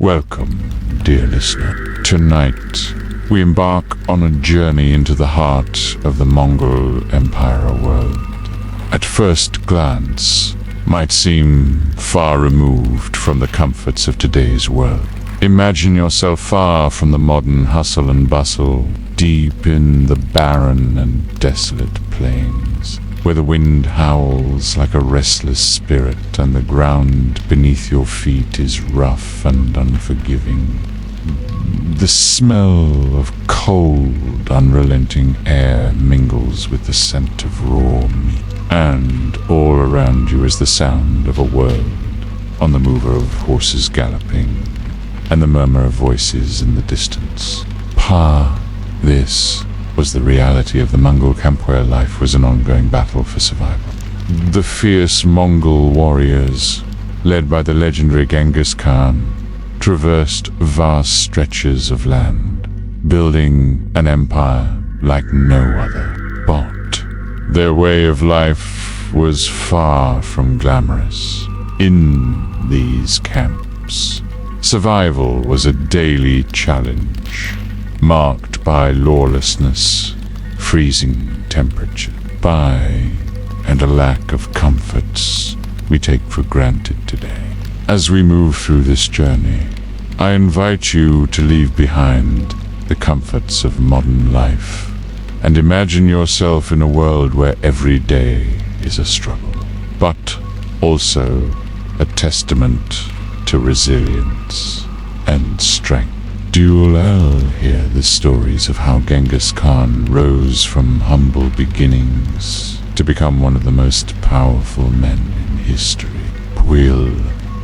Welcome, dear listener. Tonight, we embark on a journey into the heart of the Mongol Empire world. At first glance, might seem far removed from the comforts of today's world. Imagine yourself far from the modern hustle and bustle, deep in the barren and desolate plains, where the wind howls like a restless spirit and the ground beneath your feet is rough and unforgiving. The smell of cold, unrelenting air mingles with the scent of raw meat, and all around you is the sound of a world on the move of horses galloping and the murmur of voices in the distance. This was the reality of the Mongol camp, where life was an ongoing battle for survival. The fierce Mongol warriors, led by the legendary Genghis Khan, traversed vast stretches of land, building an empire like no other. But their way of life was far from glamorous. In these camps, survival was a daily challenge, marked by lawlessness, freezing temperature, and a lack of comforts we take for granted today. As we move through this journey, I invite you to leave behind the comforts of modern life and imagine yourself in a world where every day is a struggle, but also a testament to resilience and strength. You will hear the stories of how Genghis Khan rose from humble beginnings to become one of the most powerful men in history. We'll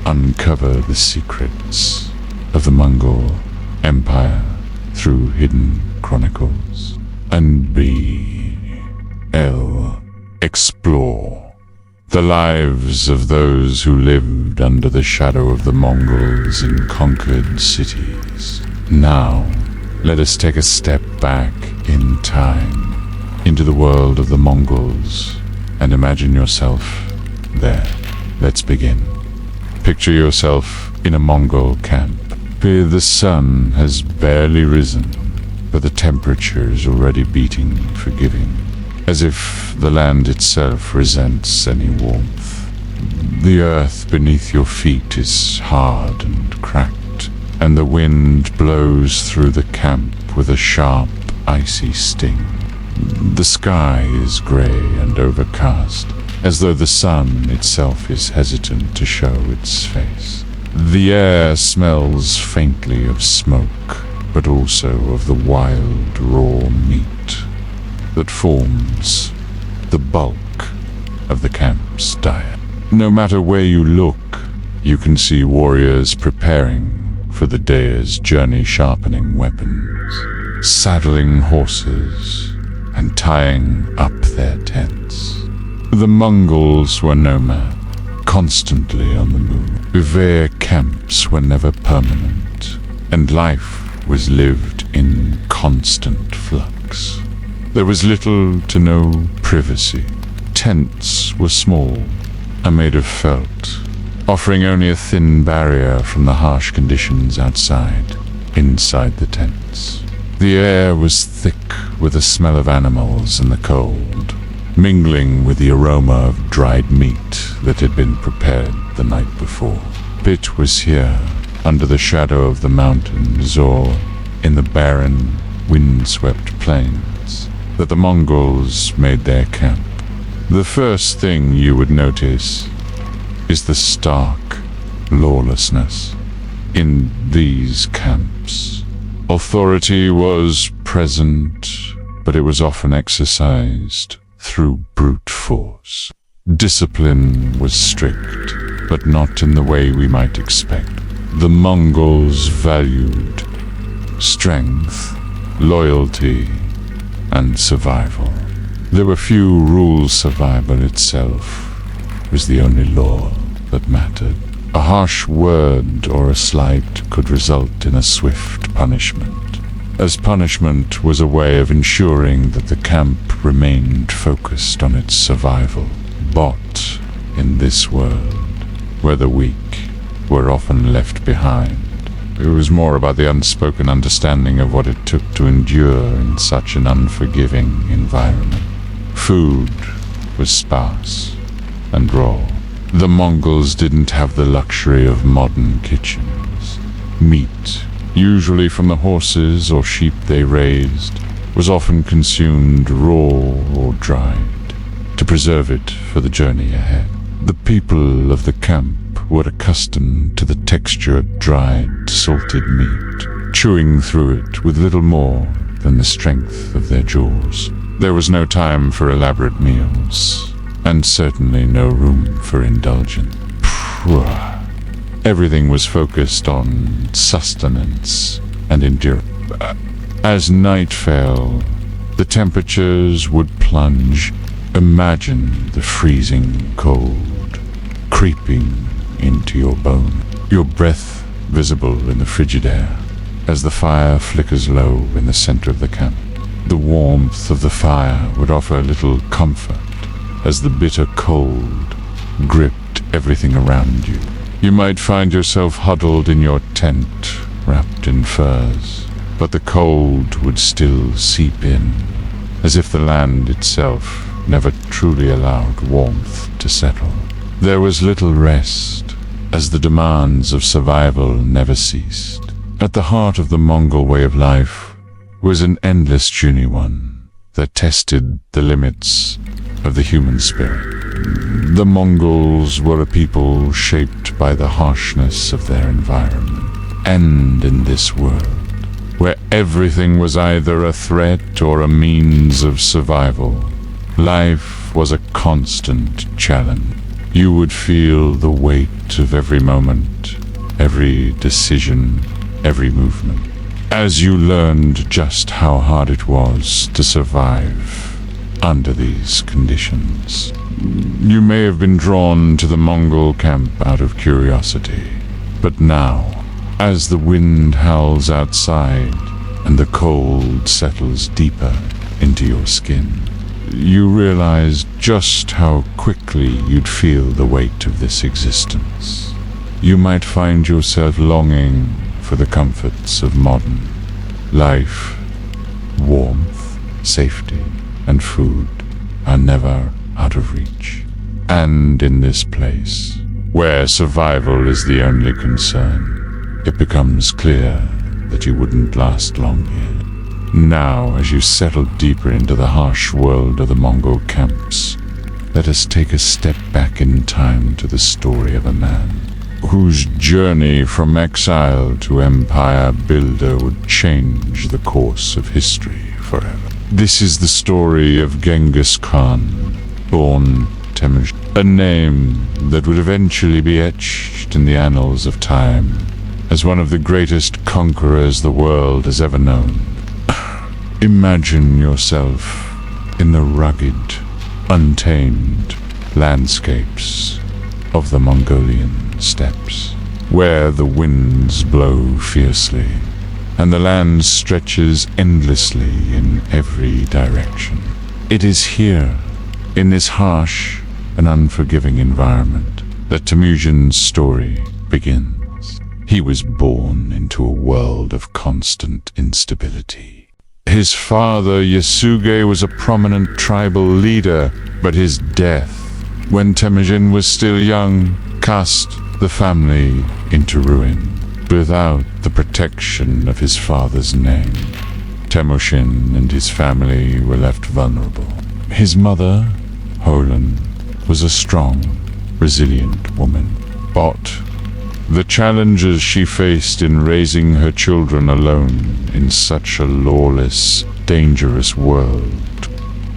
uncover the secrets of the Mongol Empire through hidden chronicles, and explore the lives of those who lived under the shadow of the Mongols in conquered cities. Now, let us take a step back in time into the world of the Mongols and imagine yourself there. Let's begin. Picture yourself in a Mongol camp, where the sun has barely risen, but the temperature is already beating forgiving, as if the land itself resents any warmth. The earth beneath your feet is hard and cracked, and the wind blows through the camp with a sharp, icy sting. The sky is grey and overcast, as though the sun itself is hesitant to show its face. The air smells faintly of smoke, but also of the wild, raw meat that forms the bulk of the camp's diet. No matter where you look, you can see warriors preparing for the day's journey, sharpening weapons, saddling horses, and tying up their tents. The Mongols were nomad, constantly on the move. Their camps were never permanent, and life was lived in constant flux. There was little to no privacy. Tents were small and made of felt, offering only a thin barrier from the harsh conditions outside. Inside the tents, the air was thick with the smell of animals and the cold, mingling with the aroma of dried meat that had been prepared the night before. It was here, under the shadow of the mountains or in the barren, windswept plains, that the Mongols made their camp. The first thing you would notice is the stark lawlessness in these camps. Authority was present, but it was often exercised through brute force. Discipline was strict, but not in the way we might expect. The Mongols valued strength, loyalty, and survival. There were few rules. Survival itself was the only law that mattered. A harsh word or a slight could result in a swift punishment, as punishment was a way of ensuring that the camp remained focused on its survival. But in this world, where the weak were often left behind, It was more about the unspoken understanding of what it took to endure in such an unforgiving environment. Food was sparse and raw. The Mongols didn't have the luxury of modern kitchens. Meat, usually from the horses or sheep they raised, was often consumed raw or dried to preserve it for the journey ahead. The people of the camp were accustomed to the texture of dried, salted meat, chewing through it with little more than the strength of their jaws. There was no time for elaborate meals, and certainly no room for indulgence. Everything was focused on sustenance and endurance. As night fell, the temperatures would plunge. Imagine the freezing cold creeping into your bone, your breath visible in the frigid air as the fire flickers low in the center of the camp. The warmth of the fire would offer little comfort as the bitter cold gripped everything around you. You might find yourself huddled in your tent, wrapped in furs, but the cold would still seep in, as if the land itself never truly allowed warmth to settle. There was little rest, as the demands of survival never ceased. At the heart of the Mongol way of life was an endless journey, one that tested the limits of the human spirit. The Mongols were a people shaped by the harshness of their environment, and in this world, where everything was either a threat or a means of survival, life was a constant challenge. You would feel the weight of every moment, every decision, every movement, as you learned just how hard it was to survive under these conditions. You may have been drawn to the Mongol camp out of curiosity, but now, as the wind howls outside and the cold settles deeper into your skin, you realize just how quickly you'd feel the weight of this existence. You might find yourself longing for the comforts of modern life. Warmth, safety, and food are never out of reach. And in this place, where survival is the only concern, it becomes clear that you wouldn't last long here. Now, as you settle deeper into the harsh world of the Mongol camps, let us take a step back in time to the story of a man whose journey from exile to empire builder would change the course of history forever. This is the story of Genghis Khan, born Temujin, a name that would eventually be etched in the annals of time as one of the greatest conquerors the world has ever known. Imagine yourself in the rugged, untamed landscapes of the Mongolian steppes, where the winds blow fiercely and the land stretches endlessly in every direction. It is here, in this harsh and unforgiving environment, that Temujin's story begins. He was born into a world of constant instability. His father, Yasuge, was a prominent tribal leader, but his death, when Temujin was still young, cast the family into ruin. Without the protection of his father's name, Temujin and his family were left vulnerable. His mother, Holan, was a strong, resilient woman, but the challenges she faced in raising her children alone in such a lawless, dangerous world.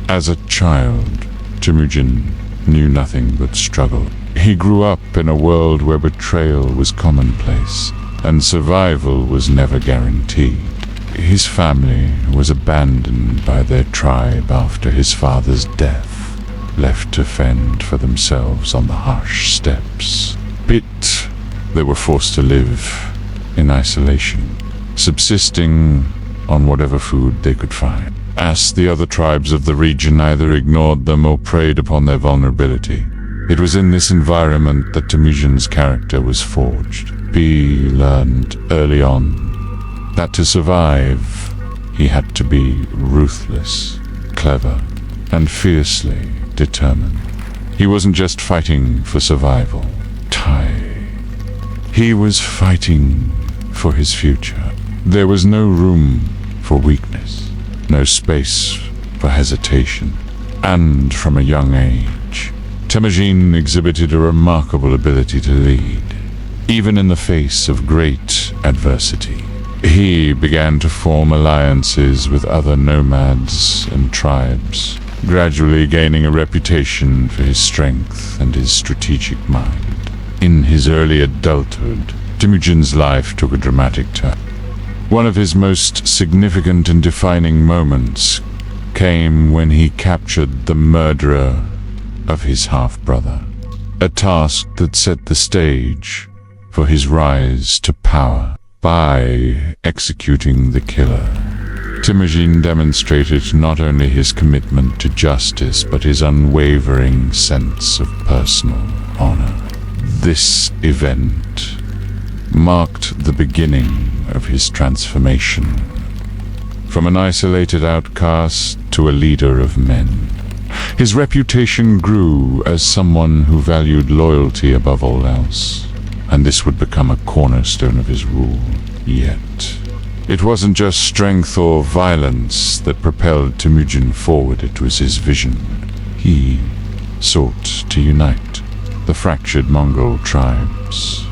As a child, Temujin knew nothing but struggle. He grew up in a world where betrayal was commonplace, and survival was never guaranteed. His family was abandoned by their tribe after his father's death, left to fend for themselves on the harsh steppes. They were forced to live in isolation, subsisting on whatever food they could find. As the other tribes of the region either ignored them or preyed upon their vulnerability. It was in this environment that Temujin's character was forged. P learned early on that to survive, he had to be ruthless, clever, and fiercely determined. He wasn't just fighting for survival. He was fighting for his future. There was no room for weakness, no space for hesitation. And from a young age, Temujin exhibited a remarkable ability to lead. Even in the face of great adversity, he began to form alliances with other nomads and tribes, gradually gaining a reputation for his strength and his strategic mind. In his early adulthood, Temujin's life took a dramatic turn. One of his most significant and defining moments came when he captured the murderer of his half-brother, a task that set the stage for his rise to power. By executing the killer, Temujin demonstrated not only his commitment to justice, but his unwavering sense of personal honor. This event marked the beginning of his transformation, from an isolated outcast to a leader of men. His reputation grew as someone who valued loyalty above all else, and this would become a cornerstone of his rule. Yet, it wasn't just strength or violence that propelled Temujin forward, it was his vision. He sought to unite the fractured Mongol tribes,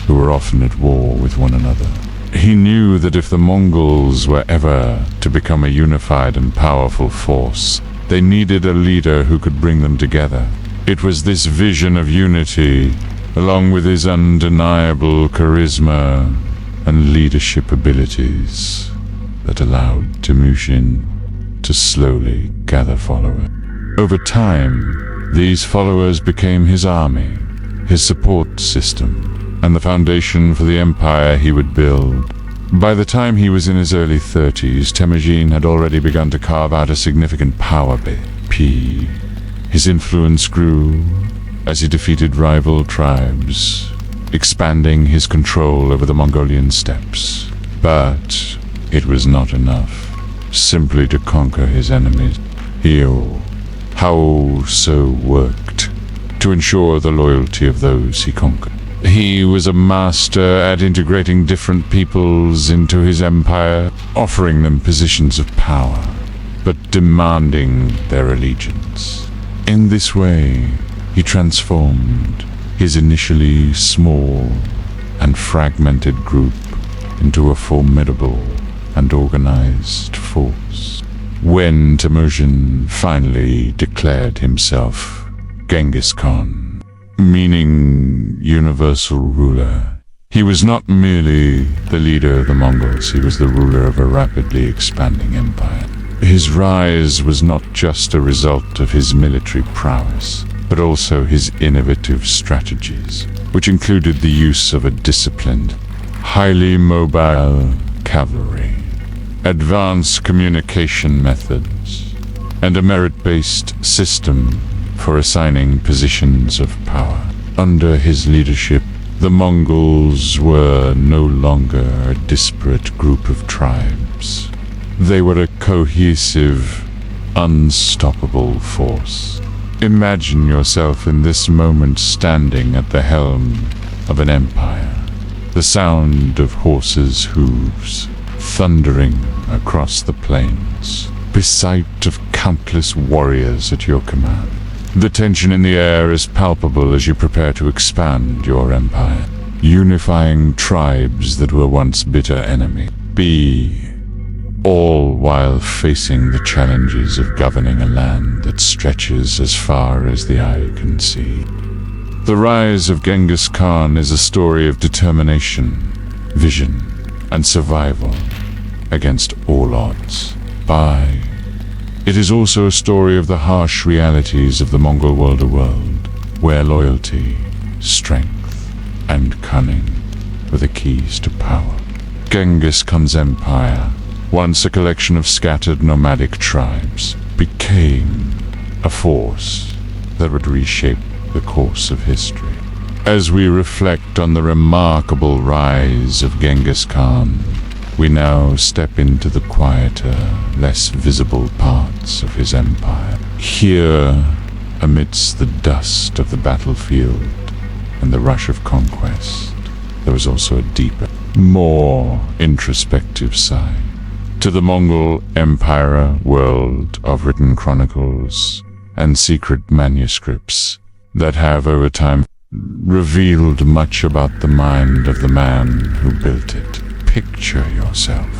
who were often at war with one another. He knew that if the Mongols were ever to become a unified and powerful force, they needed a leader who could bring them together. It was this vision of unity, along with his undeniable charisma and leadership abilities, that allowed Temujin to slowly gather followers. Over time, these followers became his army, his support system, and the foundation for the empire he would build. By the time he was in his early 30s, Temujin had already begun to carve out a significant power base. His influence grew as he defeated rival tribes, expanding his control over the Mongolian steppes. But it was not enough simply to conquer his enemies. He also worked to ensure the loyalty of those he conquered. He was a master at integrating different peoples into his empire, offering them positions of power, but demanding their allegiance. In this way, he transformed his initially small and fragmented group into a formidable and organized force. When Temujin finally declared himself Genghis Khan, meaning universal ruler, he was not merely the leader of the Mongols, he was the ruler of a rapidly expanding empire. His rise was not just a result of his military prowess, but also his innovative strategies, which included the use of a disciplined, highly mobile cavalry, advanced communication methods, and a merit-based system for assigning positions of power. Under his leadership, the Mongols were no longer a disparate group of tribes. They were a cohesive, unstoppable force. Imagine yourself in this moment standing at the helm of an empire, the sound of horses' hooves thundering across the plains, beside of countless warriors at your command. The tension in the air is palpable as you prepare to expand your empire, unifying tribes that were once bitter enemies. All while facing the challenges of governing a land that stretches as far as the eye can see. The rise of Genghis Khan is a story of determination, vision, and survival against all odds. It is also a story of the harsh realities of the Mongol world, where loyalty, strength, and cunning were the keys to power. Genghis Khan's empire, once a collection of scattered nomadic tribes, became a force that would reshape the course of history. As we reflect on the remarkable rise of Genghis Khan, we now step into the quieter, less visible parts of his empire. Here, amidst the dust of the battlefield and the rush of conquest, there was also a deeper, more introspective side to the Mongol Empire world of written chronicles and secret manuscripts that have over time revealed much about the mind of the man who built it. Picture yourself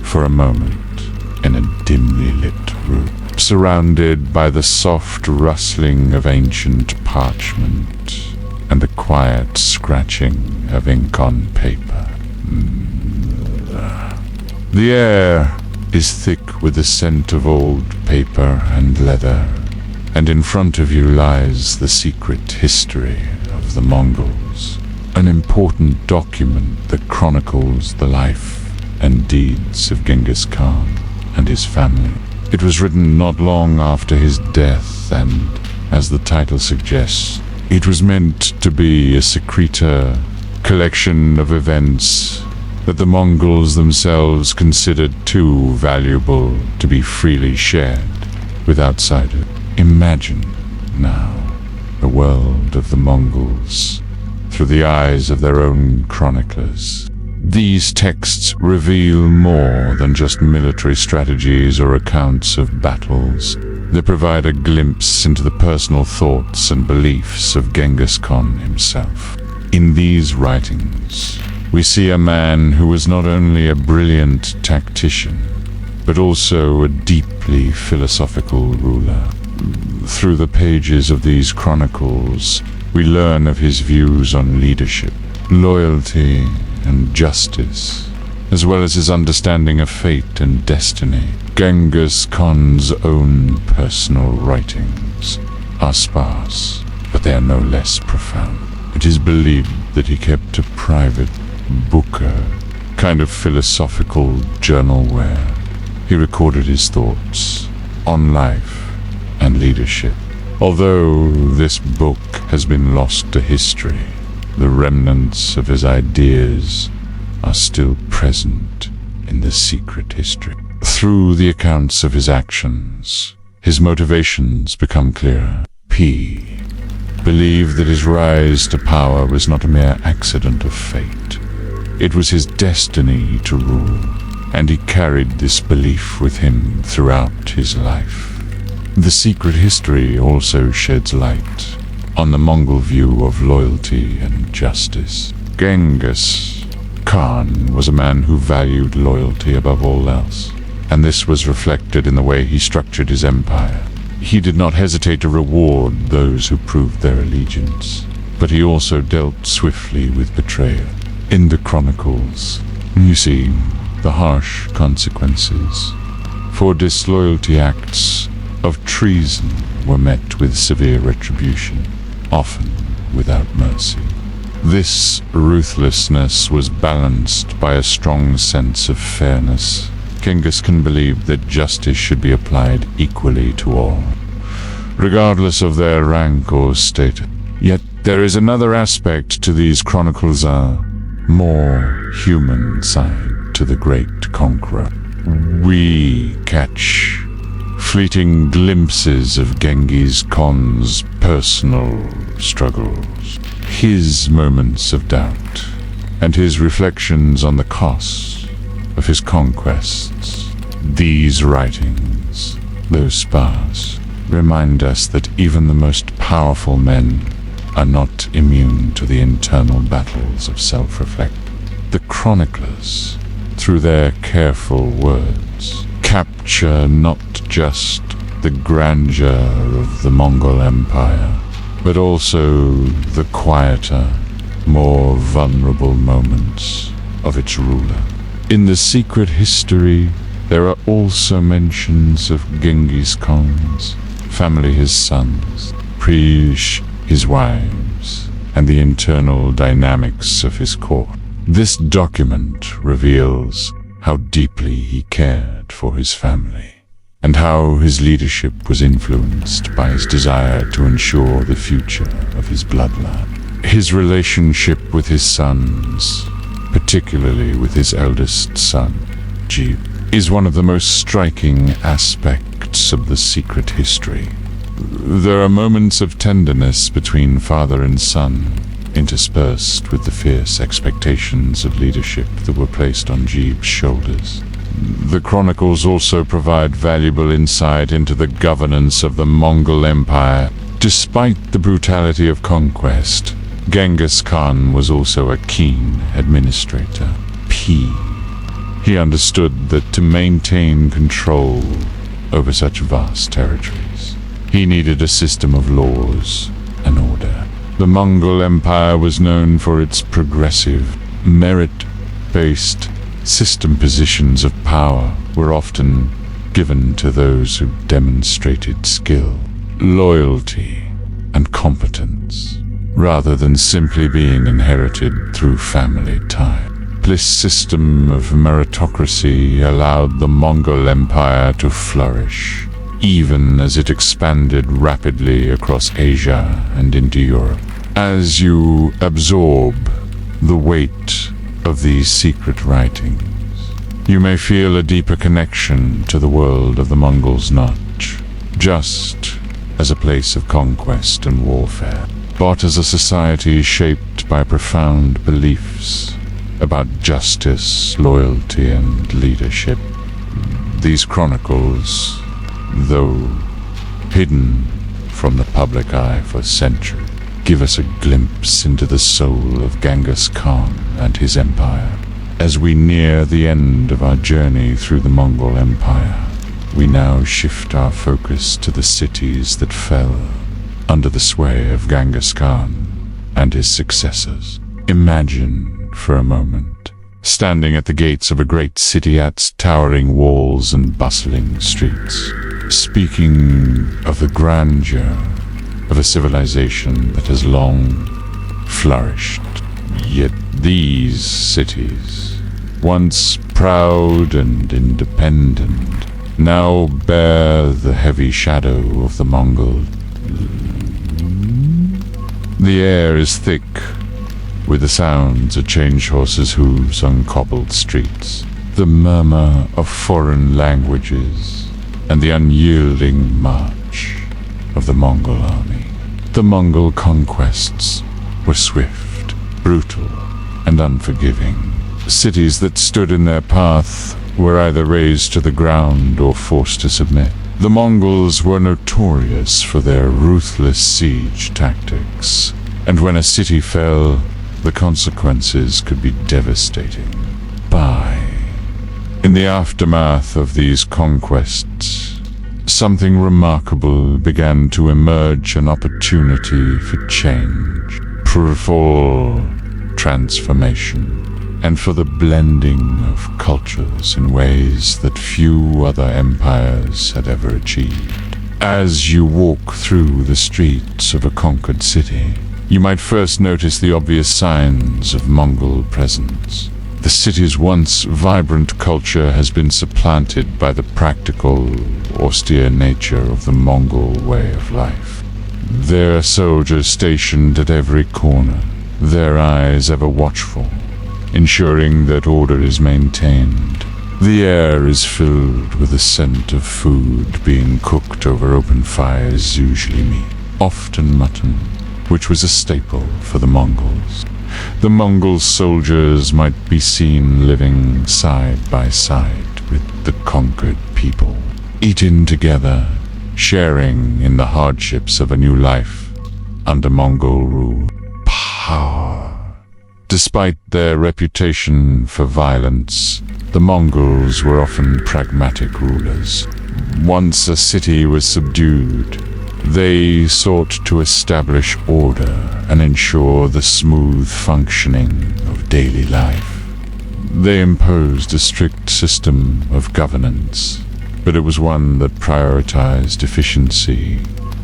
for a moment in a dimly lit room, surrounded by the soft rustling of ancient parchment and the quiet scratching of ink on paper. The air is thick with the scent of old paper and leather, and in front of you lies the secret history of the Mongols, an important document that chronicles the life and deeds of Genghis Khan and his family. It was written not long after his death, and, as the title suggests, it was meant to be a secreta collection of events that the Mongols themselves considered too valuable to be freely shared with outsiders. Imagine now the world of the Mongols through the eyes of their own chroniclers. These texts reveal more than just military strategies or accounts of battles. They provide a glimpse into the personal thoughts and beliefs of Genghis Khan himself. In these writings, we see a man who was not only a brilliant tactician, but also a deeply philosophical ruler. Through the pages of these chronicles, we learn of his views on leadership, loyalty, and justice, as well as his understanding of fate and destiny. Genghis Khan's own personal writings are sparse, but they are no less profound. It is believed that he kept a private booker, kind of philosophical journal where he recorded his thoughts on life and leadership. Although this book has been lost to history, the remnants of his ideas are still present in the secret history. Through the accounts of his actions, his motivations become clearer. P believed that his rise to power was not a mere accident of fate. It was his destiny to rule, and he carried this belief with him throughout his life. The secret history also sheds light on the Mongol view of loyalty and justice. Genghis Khan was a man who valued loyalty above all else, and this was reflected in the way he structured his empire. He did not hesitate to reward those who proved their allegiance, but he also dealt swiftly with betrayal. In the chronicles, you see the harsh consequences for disloyalty. Acts of treason were met with severe retribution, often without mercy. This ruthlessness was balanced by a strong sense of fairness. Genghis Khan believed that justice should be applied equally to all, regardless of their rank or status. Yet there is another aspect to these chronicles, more human side to the great conqueror. We catch fleeting glimpses of Genghis Khan's personal struggles, his moments of doubt, and his reflections on the cost of his conquests. These writings, though sparse, remind us that even the most powerful men are not immune to the internal battles of self-reflection. The chroniclers, through their careful words, capture not just the grandeur of the Mongol Empire, but also the quieter, more vulnerable moments of its ruler. In the secret history, there are also mentions of Genghis Khan's family, his sons, Prish, his wives, and the internal dynamics of his court. This document reveals how deeply he cared for his family, and how his leadership was influenced by his desire to ensure the future of his bloodline. His relationship with his sons, particularly with his eldest son, Jeep, is one of the most striking aspects of the secret history. There are moments of tenderness between father and son, interspersed with the fierce expectations of leadership that were placed on Jeeb's shoulders. The chronicles also provide valuable insight into the governance of the Mongol Empire. Despite the brutality of conquest, Genghis Khan was also a keen administrator. He understood that to maintain control over such vast territories, he needed a system of laws and order. The Mongol Empire was known for its progressive, merit-based system. Positions of power were often given to those who demonstrated skill, loyalty, and competence, rather than simply being inherited through family ties. This system of meritocracy allowed the Mongol Empire to flourish, even as it expanded rapidly across Asia and into Europe. As you absorb the weight of these secret writings, you may feel a deeper connection to the world of the Mongols, not just as a place of conquest and warfare, but as a society shaped by profound beliefs about justice, loyalty, and leadership. These chronicles, though hidden from the public eye for centuries, give us a glimpse into the soul of Genghis Khan and his empire. As we near the end of our journey through the Mongol Empire, we now shift our focus to the cities that fell under the sway of Genghis Khan and his successors. Imagine, for a moment, standing at the gates of a great city, its towering walls and bustling streets, speaking of the grandeur of a civilization that has long flourished. Yet these cities, once proud and independent, now bear the heavy shadow of the Mongol. The air is thick with the sounds of change horses' hooves on cobbled streets, the murmur of foreign languages, and the unyielding march of the Mongol army. The Mongol conquests were swift, brutal, and unforgiving. Cities that stood in their path were either razed to the ground or forced to submit. The Mongols were notorious for their ruthless siege tactics, and when a city fell, the consequences could be devastating. In the aftermath of these conquests, something remarkable began to emerge, an opportunity for change, for transformation, and for the blending of cultures in ways that few other empires had ever achieved. As you walk through the streets of a conquered city, you might first notice the obvious signs of Mongol presence. The city's once vibrant culture has been supplanted by the practical, austere nature of the Mongol way of life. There are soldiers stationed at every corner, their eyes ever watchful, ensuring that order is maintained. The air is filled with the scent of food being cooked over open fires, usually meat, often mutton, which was a staple for the Mongols. The Mongol soldiers might be seen living side by side with the conquered people, eating together, sharing in the hardships of a new life under Mongol rule. Power. Despite their reputation for violence, the Mongols were often pragmatic rulers. Once a city was subdued, they sought to establish order and ensure the smooth functioning of daily life. They imposed a strict system of governance, but it was one that prioritized efficiency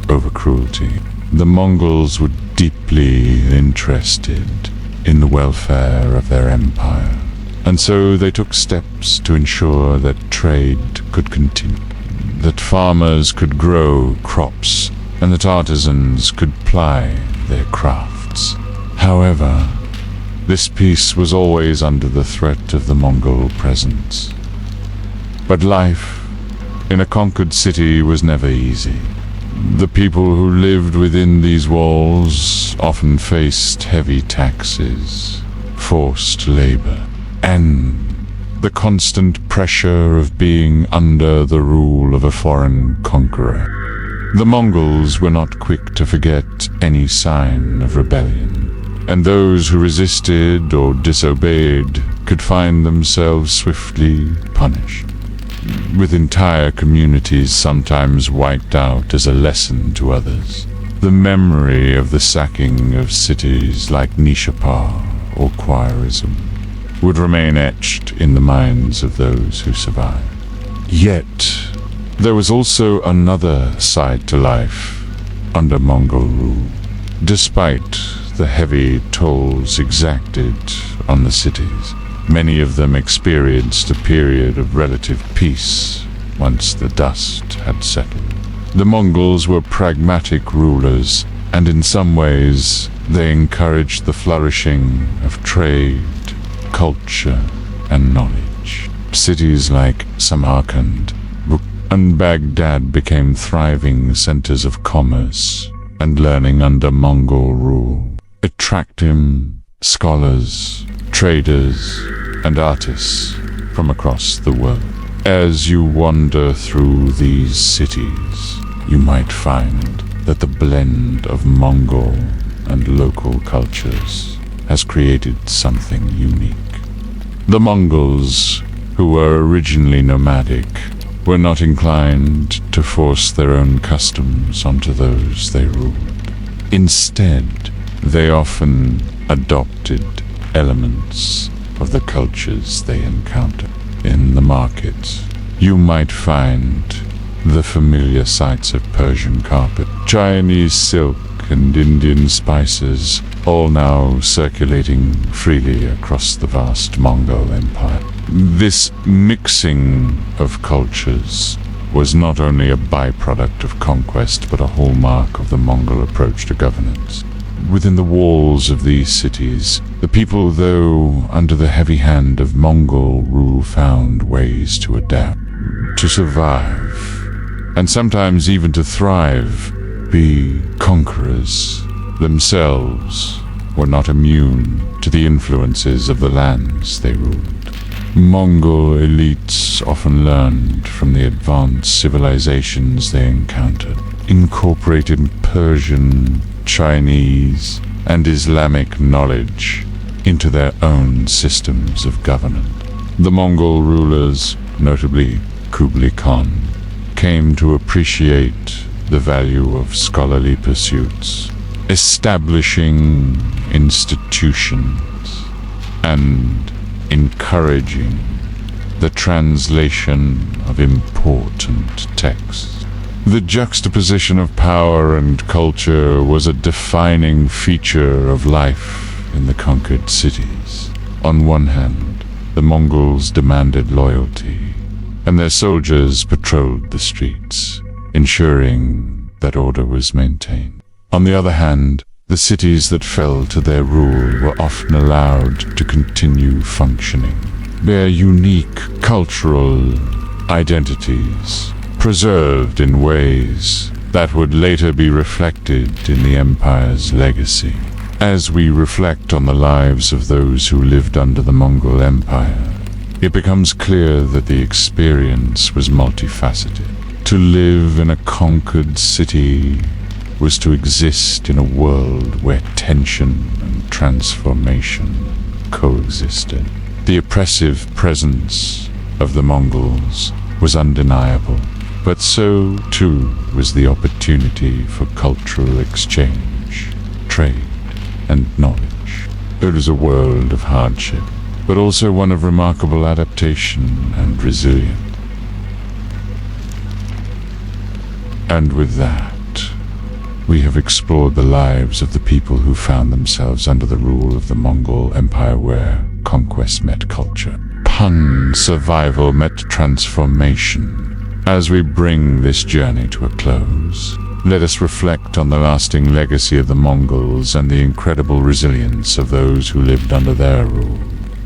over cruelty. The Mongols were deeply interested in the welfare of their empire, and so they took steps to ensure that trade could continue, that farmers could grow crops, and that artisans could ply their crafts. However, this peace was always under the threat of the Mongol presence. But life in a conquered city was never easy. The people who lived within these walls often faced heavy taxes, forced labor, and the constant pressure of being under the rule of a foreign conqueror. The Mongols were not quick to forget any sign of rebellion, and those who resisted or disobeyed could find themselves swiftly punished, with entire communities sometimes wiped out as a lesson to others. The memory of the sacking of cities like Nishapur or Khwarizm would remain etched in the minds of those who survived. Yet, there was also another side to life under Mongol rule. Despite the heavy tolls exacted on the cities, many of them experienced a period of relative peace once the dust had settled. The Mongols were pragmatic rulers, and in some ways they encouraged the flourishing of trade, culture, and knowledge. Cities like Samarkand and Baghdad became thriving centers of commerce and learning under Mongol rule, attracting scholars, traders, and artists from across the world. As you wander through these cities, you might find that the blend of Mongol and local cultures has created something unique. The Mongols, who were originally nomadic, were not inclined to force their own customs onto those they ruled. Instead, they often adopted elements of the cultures they encountered. In the markets, you might find the familiar sights of Persian carpet, Chinese silk, and Indian spices, all now circulating freely across the vast Mongol Empire. This mixing of cultures was not only a byproduct of conquest, but a hallmark of the Mongol approach to governance. Within the walls of these cities, the people, though under the heavy hand of Mongol rule, found ways to adapt, to survive, and sometimes even to thrive. The conquerors themselves were not immune to the influences of the lands they ruled. Mongol elites often learned from the advanced civilizations they encountered, incorporating Persian, Chinese, and Islamic knowledge into their own systems of governance. The Mongol rulers, notably Kublai Khan, came to appreciate the value of scholarly pursuits, establishing institutions and encouraging the translation of important texts. The juxtaposition of power and culture was a defining feature of life in the conquered cities. On one hand, the Mongols demanded loyalty, and their soldiers patrolled the streets, ensuring that order was maintained. On the other hand, the cities that fell to their rule were often allowed to continue functioning, their unique cultural identities preserved in ways that would later be reflected in the empire's legacy. As we reflect on the lives of those who lived under the Mongol Empire, it becomes clear that the experience was multifaceted. To live in a conquered city was to exist in a world where tension and transformation coexisted. The oppressive presence of the Mongols was undeniable, but so too was the opportunity for cultural exchange, trade, and knowledge. It was a world of hardship, but also one of remarkable adaptation and resilience. And with that, we have explored the lives of the people who found themselves under the rule of the Mongol Empire, where conquest met culture, survival met transformation. As we bring this journey to a close, Let us reflect on the lasting legacy of the Mongols and the incredible resilience of those who lived under their rule.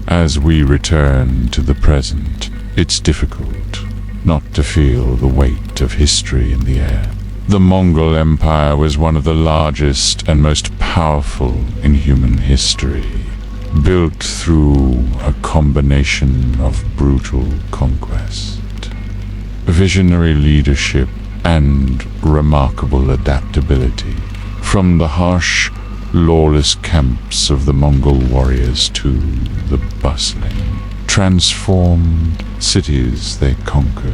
As we return to the present, it's difficult not to feel the weight of history in the air. The Mongol Empire was one of the largest and most powerful in human history, built through a combination of brutal conquest, visionary leadership, and remarkable adaptability. From the harsh, lawless camps of the Mongol warriors to the bustling, transformed cities they conquered,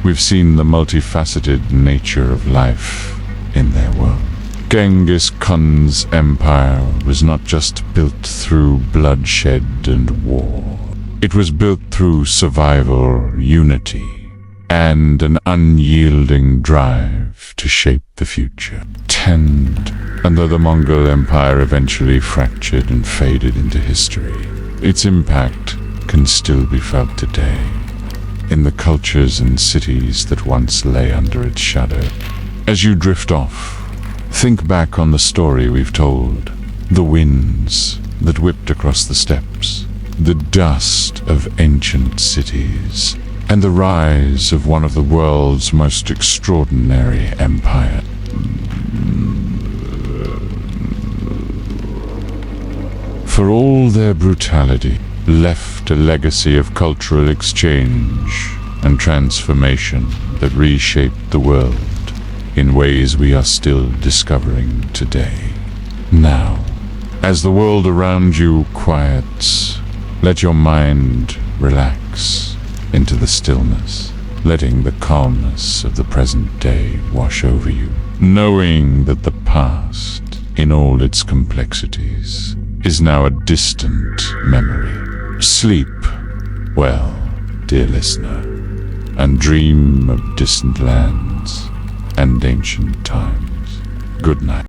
we've seen the multifaceted nature of life in their world. Genghis Khan's empire was not just built through bloodshed and war. It was built through survival, unity, and an unyielding drive to shape the future. And though the Mongol Empire eventually fractured and faded into history, its impact can still be felt today in the cultures and cities that once lay under its shadow. As you drift off, think back on the story we've told, the winds that whipped across the steppes, the dust of ancient cities, and the rise of one of the world's most extraordinary empires. For all their brutality, left a legacy of cultural exchange and transformation that reshaped the world in ways we are still discovering today. Now, as the world around you quiets, let your mind relax into the stillness, letting the calmness of the present day wash over you, knowing that the past, in all its complexities, is now a distant memory. Sleep well, dear listener, and dream of distant lands and ancient times. Good night.